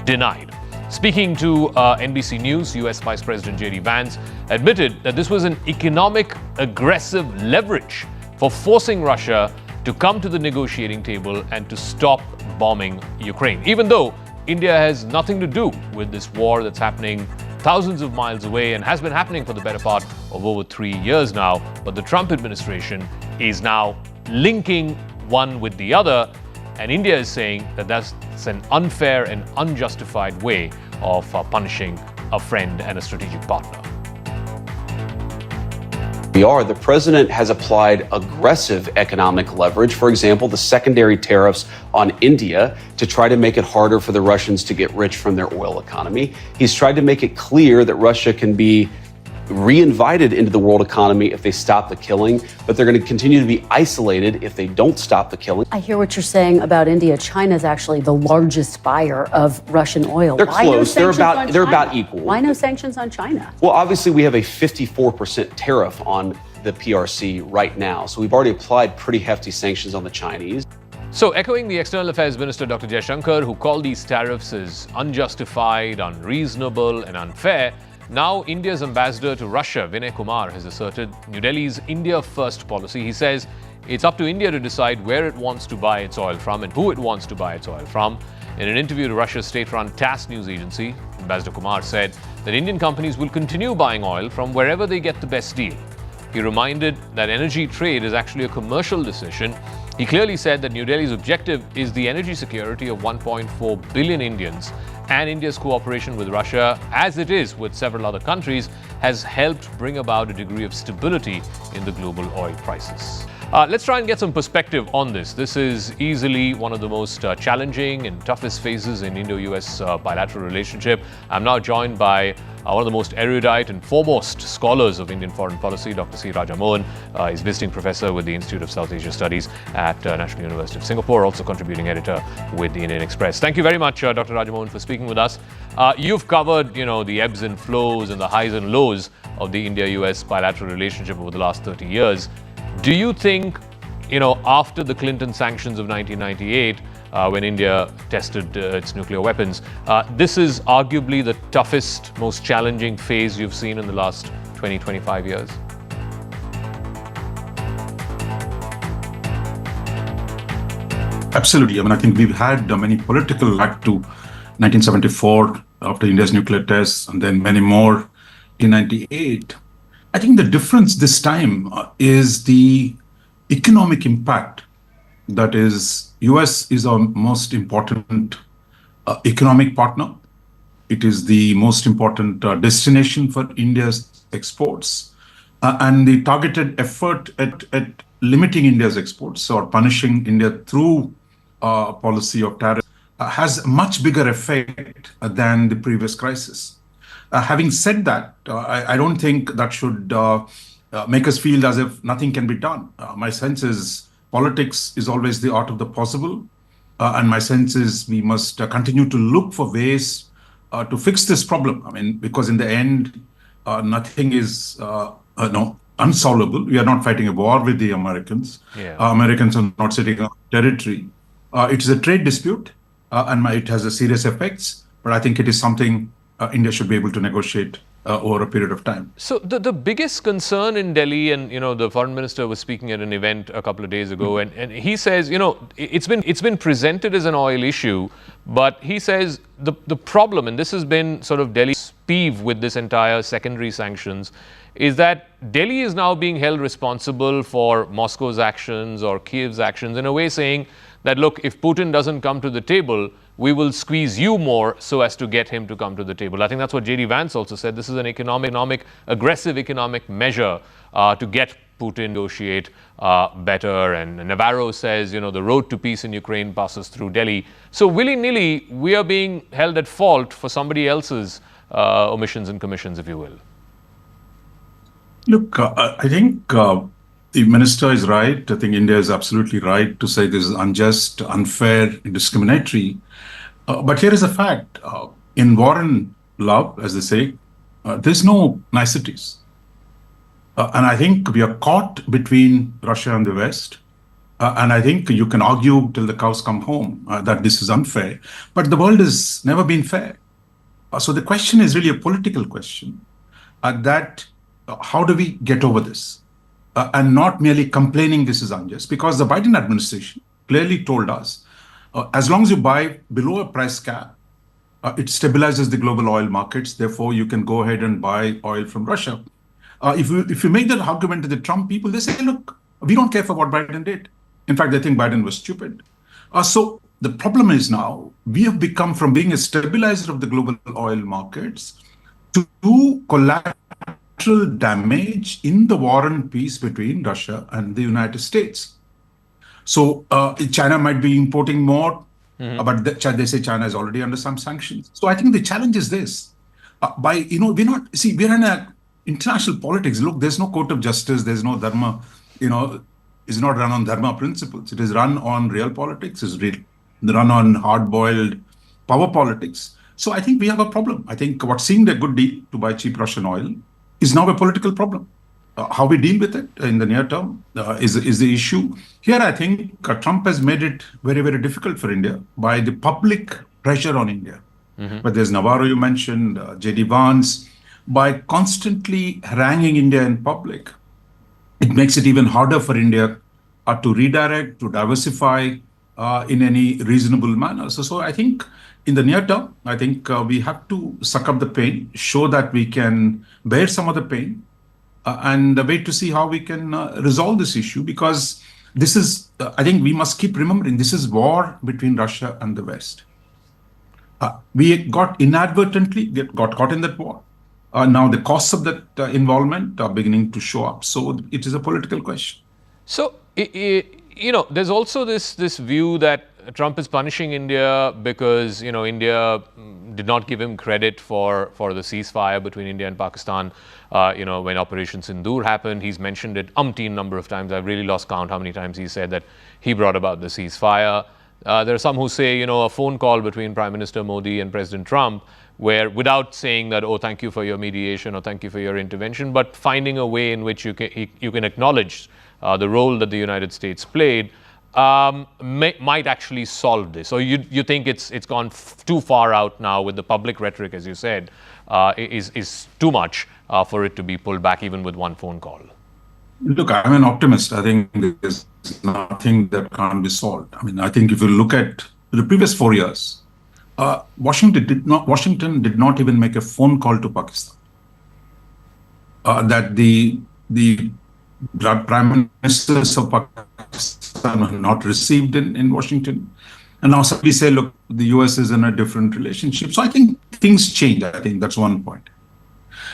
denied. Speaking to NBC News, US Vice President J.D. Vance admitted that this was an economic aggressive leverage for forcing Russia to come to the negotiating table and to stop bombing Ukraine, even though India has nothing to do with this war that's happening thousands of miles away and has been happening for the better part of over 3 years now. But the Trump administration is now linking one with the other, and India is saying that that's an unfair and unjustified way of punishing a friend and a strategic partner. The president has applied aggressive economic leverage, for example, the secondary tariffs on India, to try to make it harder for the Russians to get rich from their oil economy. He's tried to make it clear that Russia can be reinvited into the world economy if they stop the killing, but they're going to continue to be isolated if they don't stop the killing. I hear what you're saying about India. China is actually the largest buyer of Russian oil. They're close. They're about equal. Why no sanctions on China? Well, obviously we have a 54% tariff on the PRC right now, so we've already applied pretty hefty sanctions on the Chinese. So, echoing the External Affairs Minister Dr. Jaishankar, who called these tariffs as unjustified, unreasonable, and unfair, now India's ambassador to Russia, Vinay Kumar, has asserted New Delhi's India First policy. He says it's up to India to decide where it wants to buy its oil from and who it wants to buy its oil from. In an interview to Russia's state-run TASS news agency, Ambassador Kumar said that Indian companies will continue buying oil from wherever they get the best deal. He reminded that energy trade is actually a commercial decision. He clearly said that New Delhi's objective is the energy security of 1.4 billion Indians, and India's cooperation with Russia, as it is with several other countries, has helped bring about a degree of stability in the global oil crisis. Let's try and get some perspective on this. This is easily one of the most challenging and toughest phases in Indo-US bilateral relationship. I'm now joined by one of the most erudite and foremost scholars of Indian foreign policy, Dr. C. Mohan. He's visiting professor with the Institute of South Asia Studies at National University of Singapore, also contributing editor with the Indian Express. Thank you very much, Dr. Mohan, for speaking with us. You've covered, the ebbs and flows and the highs and lows of the India-US bilateral relationship over the last 30 years. Do you think, after the Clinton sanctions of 1998, when India tested its nuclear weapons, this is arguably the toughest, most challenging phase you've seen in the last 20, 25 years? Absolutely. I think we've had many political back to 1974 after India's nuclear tests, and then many more in 98. I think the difference this time is the economic impact. That is, US is our most important economic partner. It is the most important destination for India's exports. And the targeted effort at limiting India's exports or punishing India through a policy of tariffs has a much bigger effect than the previous crisis. Having said that, I don't think that should make us feel as if nothing can be done. My sense is politics is always the art of the possible. And my sense is we must continue to look for ways to fix this problem. Because in the end, nothing is unsolvable. We are not fighting a war with the Americans. Yeah. Americans are not sitting on territory. It is a trade dispute, and it has a serious effects. But I think it is something India should be able to negotiate over a period of time. So the biggest concern in Delhi, and the foreign minister was speaking at an event a couple of days ago, and he says, it's been presented as an oil issue, but he says the problem, and this has been sort of Delhi's peeve with this entire secondary sanctions, is that Delhi is now being held responsible for Moscow's actions or Kiev's actions, in a way saying that, look, if Putin doesn't come to the table, we will squeeze you more so as to get him to come to the table. I think that's what J.D. Vance also said. This is an aggressive economic measure to get Putin to negotiate better. And Navarro says, the road to peace in Ukraine passes through Delhi. So willy-nilly, we are being held at fault for somebody else's omissions and commissions, if you will. Look, I think the minister is right. I think India is absolutely right to say this is unjust, unfair, discriminatory. But here is a fact. In war and love, as they say, there's no niceties. And I think we are caught between Russia and the West. And I think you can argue till the cows come home that this is unfair. But the world has never been fair. So the question is really a political question. How do we get over this? And not merely complaining this is unjust, because the Biden administration clearly told us, as long as you buy below a price cap, it stabilizes the global oil markets. Therefore, you can go ahead and buy oil from Russia. If you make that argument to the Trump people, they say, look, we don't care for what Biden did. In fact, they think Biden was stupid. So the problem is now we have become from being a stabilizer of the global oil markets to collateral damage in the war and peace between Russia and the United States. So China might be importing more, but they say China is already under some sanctions. So I think the challenge is this: we're in a international politics. Look, there's no court of justice. There's no dharma. It's not run on dharma principles. It is run on real politics. It's run on hard-boiled power politics. So I think we have a problem. I think what seemed a good deal to buy cheap Russian oil is now a political problem. How we deal with it in the near term is the issue. Here, I think Trump has made it very, very difficult for India by the public pressure on India. But there's Navarro, you mentioned, J.D. Vance. By constantly haranguing India in public, it makes it even harder for India to redirect, to diversify in any reasonable manner. So I think in the near term, I think we have to suck up the pain, show that we can bear some of the pain, and wait to see how we can resolve this issue, because this is, I think we must keep remembering, this is war between Russia and the West. We got inadvertently got caught in that war. Now the costs of that involvement are beginning to show up. So it is a political question. So, there's also this view that Trump is punishing India because, India did not give him credit for the ceasefire between India and Pakistan. When Operation Sindoor happened, he's mentioned it umpteen number of times. I've really lost count how many times he said that he brought about the ceasefire. There are some who say, a phone call between Prime Minister Modi and President Trump, where without saying that, oh, thank you for your mediation or thank you for your intervention, but finding a way in which you can acknowledge the role that the United States played, might actually solve this. Or you think it's gone too far out now with the public rhetoric, as you said, is too much for it to be pulled back even with one phone call? Look, I'm an optimist. I think there's nothing that can't be solved. I mean, I think if you look at the previous 4 years, Washington did not even make a phone call to Pakistan. That the prime ministers of Pakistan are not received in Washington. And now we say, look, the US is in a different relationship. So I think things change. I think that's one point.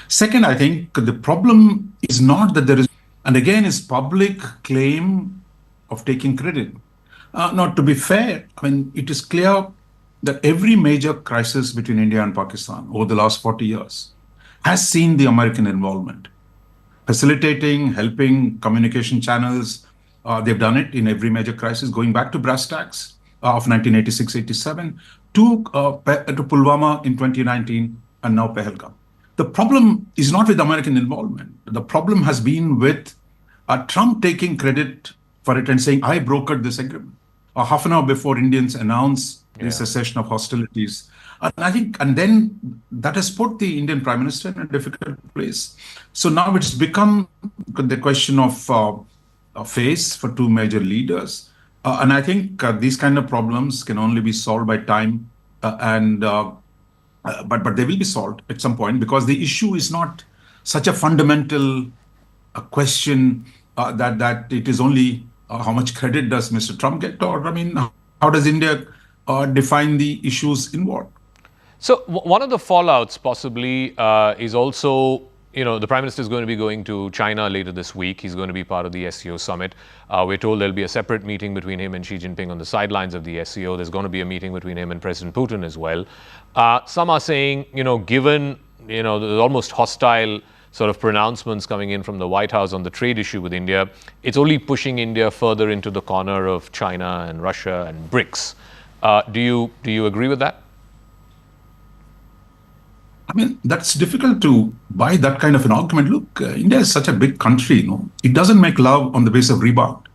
Second, I think the problem is not that there is, and again, is public claim of taking credit. Not to be fair, I mean, it is clear that every major crisis between India and Pakistan over the last 40 years has seen the American involvement. Facilitating, helping, communication channels. They've done it in every major crisis, going back to brass tacks of 1986-87 to Pulwama in 2019 and now Pahalgam. The problem is not with American involvement. The problem has been with Trump taking credit for it and saying, I brokered this agreement. Half an hour before Indians announced the cessation of hostilities. And I think, and then that has put the Indian Prime Minister in a difficult place. So now it's become the question of a face for two major leaders. And I think these kind of problems can only be solved by time, but they will be solved at some point, because the issue is not such a fundamental question that it is only how much credit does Mr. Trump get, or I mean, how does India define the issues involved? So one of the fallouts possibly is also, the Prime Minister is going to be going to China later this week. He's going to be part of the SCO summit. We're told there'll be a separate meeting between him and Xi Jinping on the sidelines of the SCO. There's going to be a meeting between him and President Putin as well. Some are saying, given, the almost hostile sort of pronouncements coming in from the White House on the trade issue with India, it's only pushing India further into the corner of China and Russia and BRICS. Do you agree with that? I mean, that's difficult to buy that kind of an argument. Look, India is such a big country, it doesn't make love on the basis of rebound.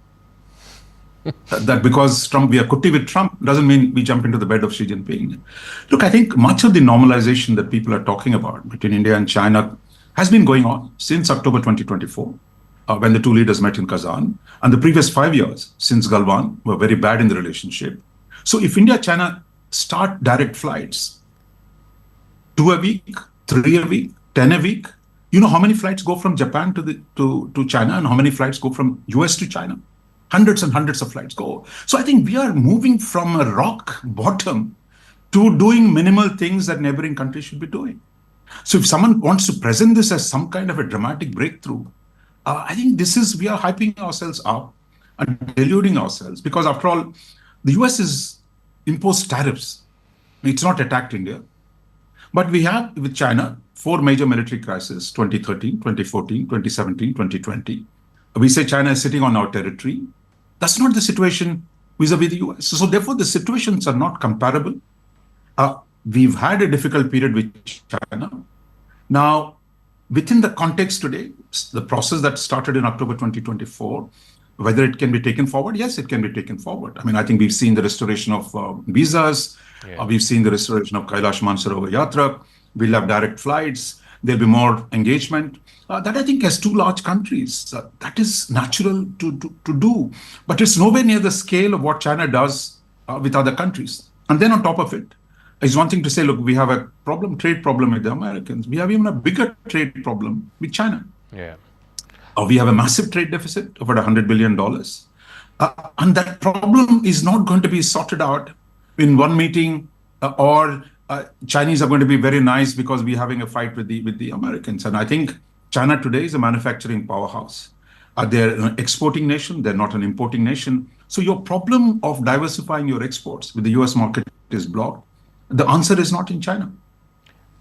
That because we are kutty with Trump doesn't mean we jump into the bed of Xi Jinping. Look, I think much of the normalization that people are talking about between India and China has been going on since October 2024, when the two leaders met in Kazan, and the previous 5 years since Galwan were very bad in the relationship. So if India-China start direct flights, 2 a week, 3 a week, 10 a week, you know how many flights go from Japan to China, and how many flights go from US to China? Hundreds and hundreds of flights go. So I think we are moving from a rock bottom to doing minimal things that neighboring countries should be doing. So if someone wants to present this as some kind of a dramatic breakthrough, I think we are hyping ourselves up and deluding ourselves, because after all, the US has imposed tariffs. It's not attacked India. But we have, with China, 4 major military crises: 2013, 2014, 2017, 2020. We say China is sitting on our territory. That's not the situation vis-a-vis the US. So therefore, the situations are not comparable. We've had a difficult period with China. Now, within the context today, the process that started in October 2024, whether it can be taken forward, yes, it can be taken forward. I mean, I think we've seen the restoration of visas. We've seen the restoration of Kailash Mansarovar Yatra. We'll have direct flights. There'll be more engagement. That I think as two large countries, that is natural to do. But it's nowhere near the scale of what China does with other countries. And then on top of it, it's one thing to say, look, we have a trade problem with the Americans. We have even a bigger trade problem with China. We have a massive trade deficit of about $100 billion. And that problem is not going to be sorted out in one meeting, or Chinese are going to be very nice because we're having a fight with the Americans. And I think China today is a manufacturing powerhouse. They're an exporting nation. They're not an importing nation. So your problem of diversifying your exports with the US market is blocked. The answer is not in China.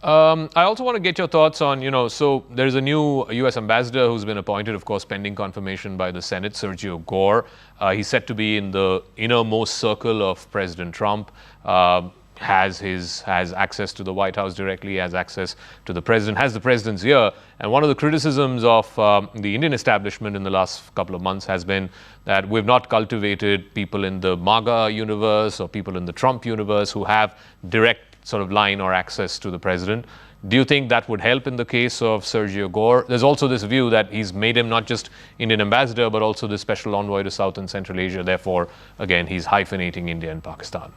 I also want to get your thoughts on, so there's a new U.S. ambassador who's been appointed, of course, pending confirmation by the Senate, Sergio Gore. He's said to be in the innermost circle of President Trump, has access to the White House directly, has access to the president, has the president's ear. And one of the criticisms of the Indian establishment in the last couple of months has been that we've not cultivated people in the MAGA universe or people in the Trump universe who have direct sort of line or access to the president. Do you think that would help in the case of Sergio Gore? There's also this view that he's made him not just Indian ambassador, but also the special envoy to South and Central Asia. Therefore, again, he's hyphenating India and Pakistan.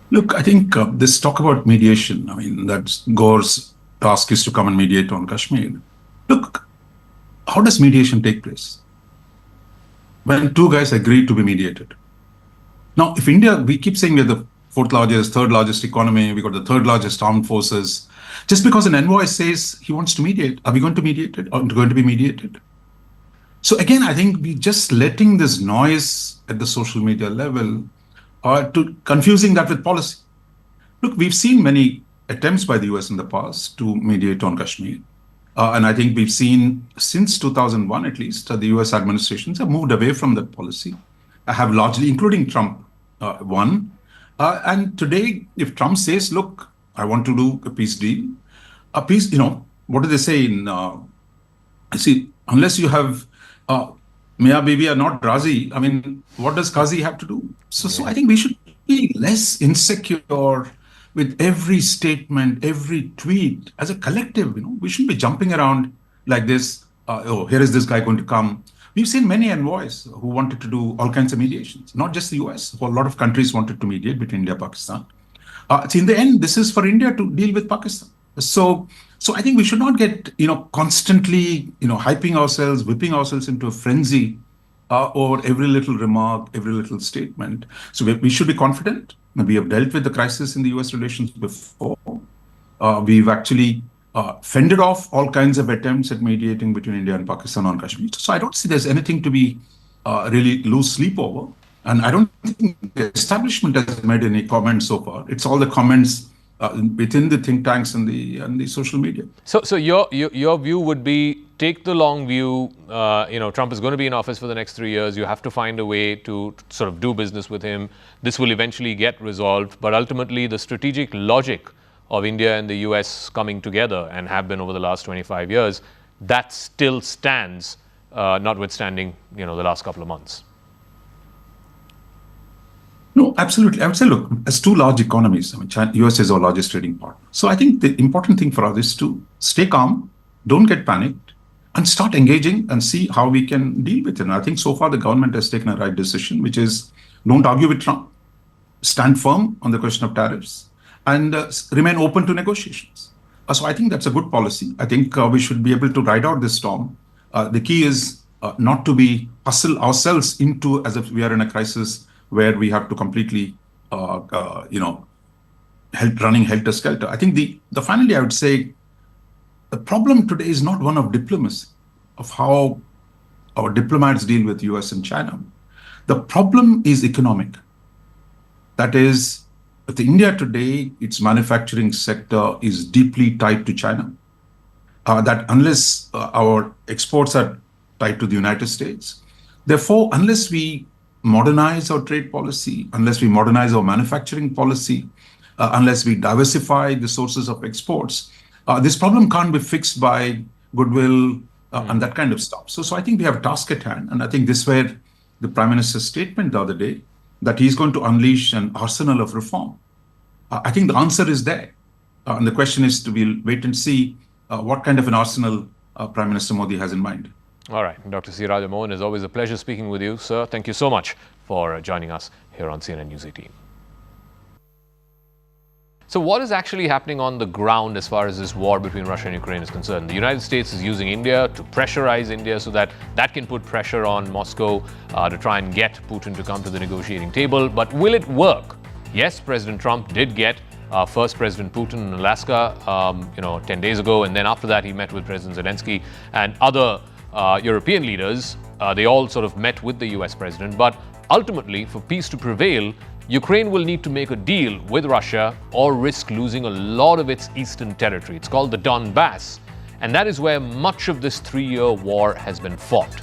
Look, I think this talk about mediation, I mean, that Gore's task is to come and mediate on Kashmir. Look, how does mediation take place? When two guys agree to be mediated. Now, if India, we keep saying we're the 4th largest, 3rd largest economy, we got the 3rd largest armed forces. Just because an envoy says he wants to mediate, are we going to mediate it or going to be mediated? So again, I think we just letting this noise at the social media level to confusing that with policy. Look, we've seen many attempts by the US in the past to mediate on Kashmir. And I think we've seen since 2001, at least, the US administrations have moved away from that policy, have largely, including Trump, won. And today, if Trump says, look, I want to do a peace deal, what do they say in, unless you have Mia Bibi are not Razi, I mean, what does Qazi have to do? So I think we should be less insecure with every statement, every tweet as a collective. We shouldn't be jumping around like this. Here is this guy going to come. We've seen many envoys who wanted to do all kinds of mediations, not just the US. A lot of countries wanted to mediate between India and Pakistan. So in the end, this is for India to deal with Pakistan. So I think we should not get, constantly, hyping ourselves, whipping ourselves into a frenzy over every little remark, every little statement. So we should be confident. We have dealt with the crisis in the US relations before. We've actually fended off all kinds of attempts at mediating between India and Pakistan on Kashmir. So I don't see there's anything to be really lose sleep over. And I don't think the establishment has made any comments so far. It's all the comments within the think tanks and the social media. So your view would be, take the long view. Trump is going to be in office for the next 3 years. You have to find a way to sort of do business with him. This will eventually get resolved. But ultimately, the strategic logic of India and the US coming together, and have been over the last 25 years, that still stands, notwithstanding the last couple of months. No, absolutely. I would say, look, as two large economies, China, US is our largest trading partner. So I think the important thing for us is to stay calm, don't get panicked, and start engaging and see how we can deal with it. And I think so far the government has taken a right decision, which is don't argue with Trump, stand firm on the question of tariffs, and remain open to negotiations. So I think that's a good policy. I think we should be able to ride out this storm. The key is not to be hustle ourselves into as if we are in a crisis where we have to completely, running helter-skelter. I think finally, I would say, the problem today is not one of diplomacy, of how our diplomats deal with US and China. The problem is economic. That is, with India today, its manufacturing sector is deeply tied to China. That unless our exports are tied to the United States, therefore, unless we modernize our trade policy, unless we modernize our manufacturing policy, unless we diversify the sources of exports, this problem can't be fixed by goodwill and that kind of stuff. So I think we have a task at hand. And I think this where the Prime Minister's statement the other day, that he's going to unleash an arsenal of reform. I think the answer is there. And the question is we'll wait and see what kind of an arsenal Prime Minister Modi has in mind. All right. Dr. C. Raja Mohan, it's always a pleasure speaking with you, sir. Thank you so much for joining us here on CNN News 18. So what is actually happening on the ground as far as this war between Russia and Ukraine is concerned? The United States is using India to pressurize India so that can put pressure on Moscow to try and get Putin to come to the negotiating table. But will it work? Yes, President Trump did get first President Putin in Alaska, 10 days ago. And then after that, he met with President Zelensky and other European leaders. They all sort of met with the US president. But ultimately, for peace to prevail, Ukraine will need to make a deal with Russia or risk losing a lot of its eastern territory. It's called the Donbass. And that is where much of this 3-year war has been fought.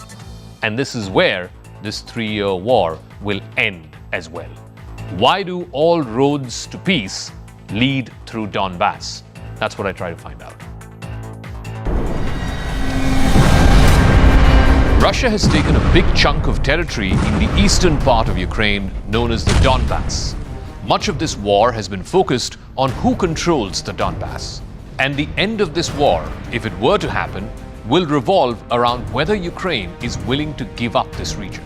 And this is where this 3-year war will end as well. Why do all roads to peace lead through Donbass? That's what I try to find out. Russia has taken a big chunk of territory in the eastern part of Ukraine known as the Donbass. Much of this war has been focused on who controls the Donbass. And the end of this war, if it were to happen, will revolve around whether Ukraine is willing to give up this region.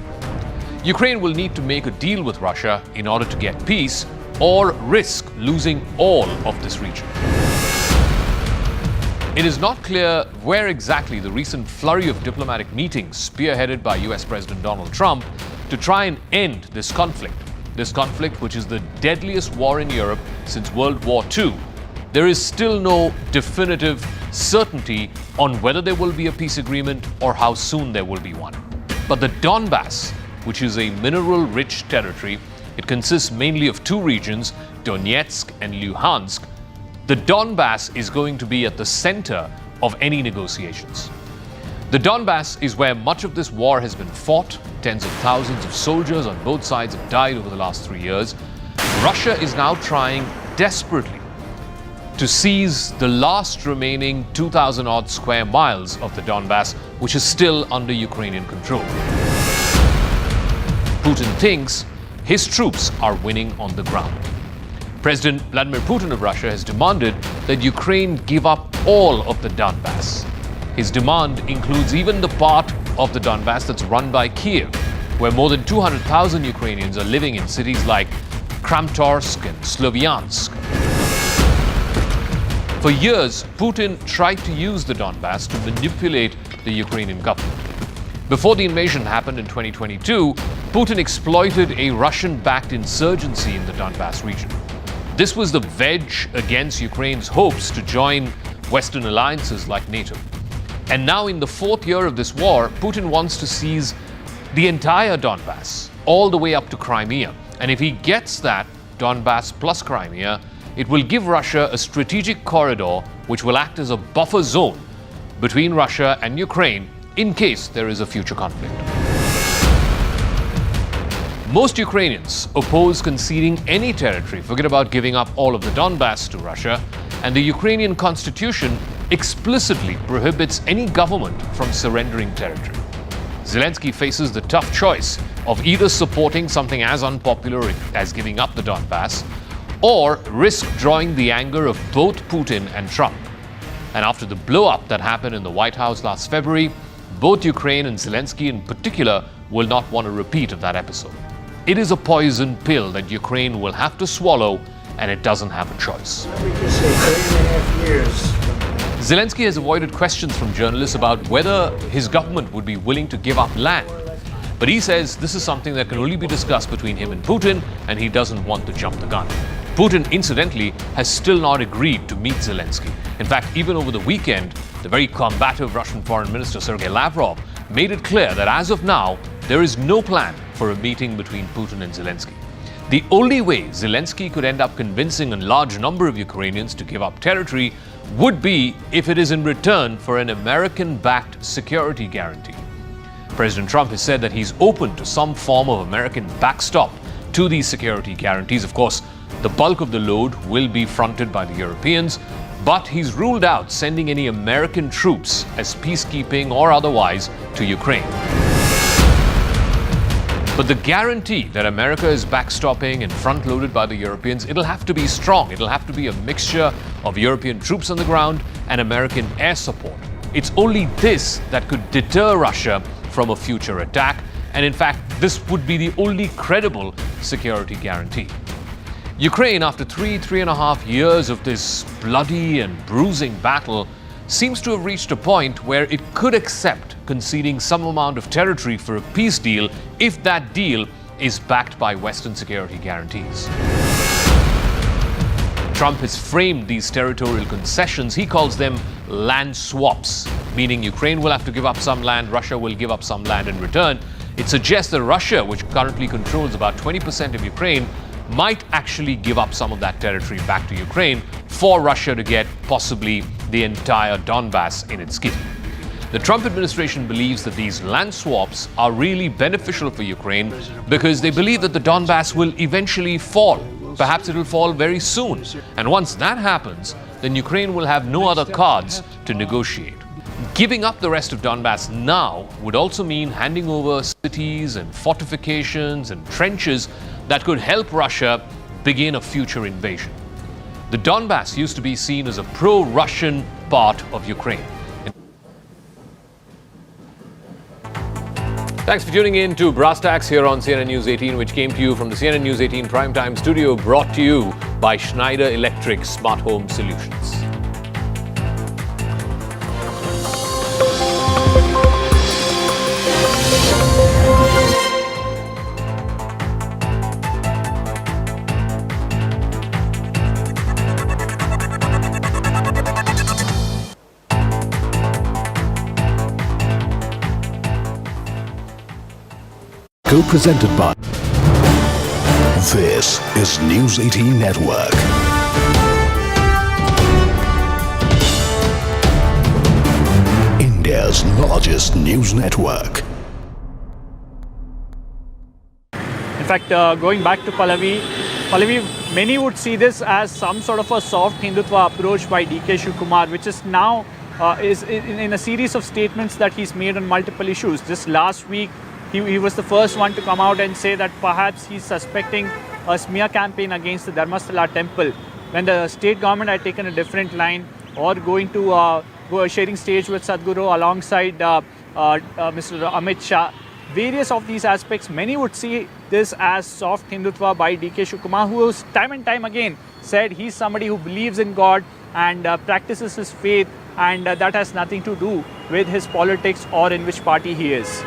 Ukraine will need to make a deal with Russia in order to get peace or risk losing all of this region. It is not clear where exactly the recent flurry of diplomatic meetings spearheaded by US President Donald Trump to try and end this conflict which is the deadliest war in Europe since World War II. There is still no definitive certainty on whether there will be a peace agreement or how soon there will be one. But the Donbass, which is a mineral-rich territory, it consists mainly of two regions, Donetsk and Luhansk. The Donbass is going to be at the center of any negotiations. The Donbass is where much of this war has been fought. Tens of thousands of soldiers on both sides have died over the last 3 years. Russia is now trying desperately to seize the last remaining 2,000-odd square miles of the Donbass, which is still under Ukrainian control. Putin thinks his troops are winning on the ground. President Vladimir Putin of Russia has demanded that Ukraine give up all of the Donbass. His demand includes even the part of the Donbass that's run by Kiev, where more than 200,000 Ukrainians are living in cities like Kramatorsk and Slovyansk. For years, Putin tried to use the Donbass to manipulate the Ukrainian government. Before the invasion happened in 2022, Putin exploited a Russian-backed insurgency in the Donbass region. This was the wedge against Ukraine's hopes to join Western alliances like NATO. And now in the fourth year of this war, Putin wants to seize the entire Donbass, all the way up to Crimea. And if he gets that, Donbass plus Crimea, it will give Russia a strategic corridor which will act as a buffer zone between Russia and Ukraine in case there is a future conflict. Most Ukrainians oppose conceding any territory, forget about giving up all of the Donbass to Russia, and the Ukrainian constitution explicitly prohibits any government from surrendering territory. Zelensky faces the tough choice of either supporting something as unpopular as giving up the Donbass or risk drawing the anger of both Putin and Trump. And after the blow-up that happened in the White House last February, both Ukraine and Zelensky in particular will not want a repeat of that episode. It is a poison pill that Ukraine will have to swallow, and it doesn't have a choice. Zelensky has avoided questions from journalists about whether his government would be willing to give up land. But he says this is something that can only be discussed between him and Putin, and he doesn't want to jump the gun. Putin, incidentally, has still not agreed to meet Zelensky. In fact, even over the weekend, the very combative Russian Foreign Minister Sergei Lavrov made it clear that as of now, there is no plan for a meeting between Putin and Zelensky. The only way Zelensky could end up convincing a large number of Ukrainians to give up territory would be if it is in return for an American-backed security guarantee. President Trump has said that he's open to some form of American backstop to these security guarantees. Of course, the bulk of the load will be fronted by the Europeans, but he's ruled out sending any American troops as peacekeeping or otherwise to Ukraine. But the guarantee that America is backstopping and front-loaded by the Europeans, it'll have to be strong. It'll have to be a mixture of European troops on the ground and American air support. It's only this that could deter Russia from a future attack, and in fact, this would be the only credible security guarantee. Ukraine, after three and a half years of this bloody and bruising battle, seems to have reached a point where it could accept conceding some amount of territory for a peace deal if that deal is backed by Western security guarantees. Trump has framed these territorial concessions, he calls them land swaps, meaning Ukraine will have to give up some land, Russia will give up some land in return. It suggests that Russia, which currently controls about 20% of Ukraine, might actually give up some of that territory back to Ukraine for Russia to get possibly the entire Donbass in its kitty. The Trump administration believes that these land swaps are really beneficial for Ukraine because they believe that the Donbass will eventually fall. Perhaps it will fall very soon. And once that happens, then Ukraine will have no other cards to negotiate. Giving up the rest of Donbass now would also mean handing over cities and fortifications and trenches that could help Russia begin a future invasion. The Donbass used to be seen as a pro-Russian part of Ukraine. Thanks for tuning in to Brass Tacks here on CNN News 18, which came to you from the CNN News 18 Primetime Studio, brought to you by Schneider Electric Smart Home Solutions. Co-presented by. This is News 18 Network. India's largest news network. In fact, going back to Pallavi, many would see this as some sort of a soft Hindutva approach by DK Shivakumar, which is now is in a series of statements that he's made on multiple issues. Just last week, he was the first one to come out and say that perhaps he's suspecting a smear campaign against the Dharmasthala temple, when the state government had taken a different line, or going to sharing stage with Sadhguru alongside Mr. Amit Shah. Various of these aspects, many would see this as soft Hindutva by DK Shivakumar, who has time and time again said he's somebody who believes in God and practices his faith, and that has nothing to do with his politics or in which party he is.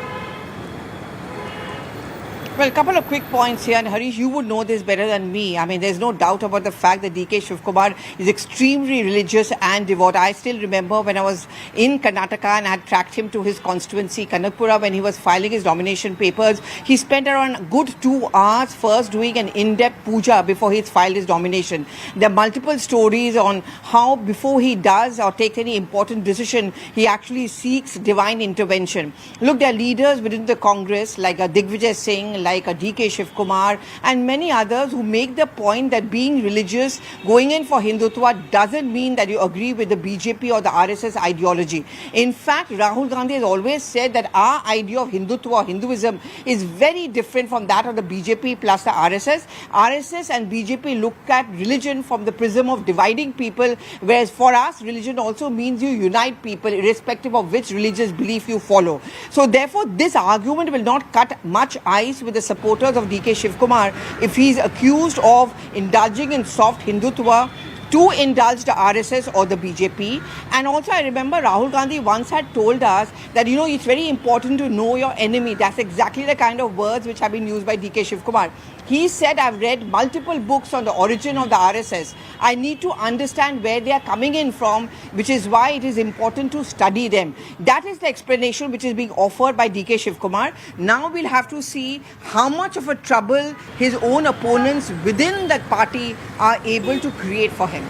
Well, a couple of quick points here, and Harish, you would know this better than me. I mean, there's no doubt about the fact that DK Shivakumar is extremely religious and devout. I still remember when I was in Karnataka and I had tracked him to his constituency, Kanakpura, when he was filing his nomination papers. He spent around a good 2 hours first doing an in-depth puja before he filed his nomination. There are multiple stories on how before he does or takes any important decision, he actually seeks divine intervention. Look, there are leaders within the Congress like Digvijay Singh, like a DK Shivakumar and many others who make the point that being religious, going in for Hindutva doesn't mean that you agree with the BJP or the RSS ideology. In fact, Rahul Gandhi has always said that our idea of Hindutva or Hinduism is very different from that of the BJP plus the RSS. RSS and BJP look at religion from the prism of dividing people, whereas for us, religion also means you unite people irrespective of which religious belief you follow. So therefore, this argument will not cut much ice with the supporters of DK Shivakumar if he's accused of indulging in soft Hindutva to indulge the RSS or the BJP. And also I remember Rahul Gandhi once had told us that, you know, it's very important to know your enemy. That's exactly the kind of words which have been used by DK Shivakumar. He said, I've read multiple books on the origin of the RSS. I need to understand where they are coming in from, which is why it is important to study them. That is the explanation which is being offered by DK Shivakumar. Now we'll have to see how much of a trouble his own opponents within that party are able to create for him.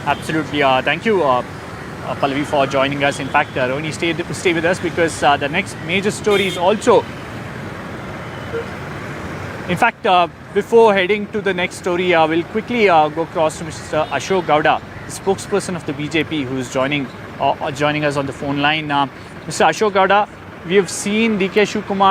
Absolutely. Thank you, Pallavi, for joining us. In fact, Roni, stay with us because the next major story is also... In fact, before heading to the next story, we'll quickly go across to Mr. Ashok Gowda, the spokesperson of the BJP, who is joining us on the phone line. Mr. Ashok Gowda, we have seen DK Shivakumar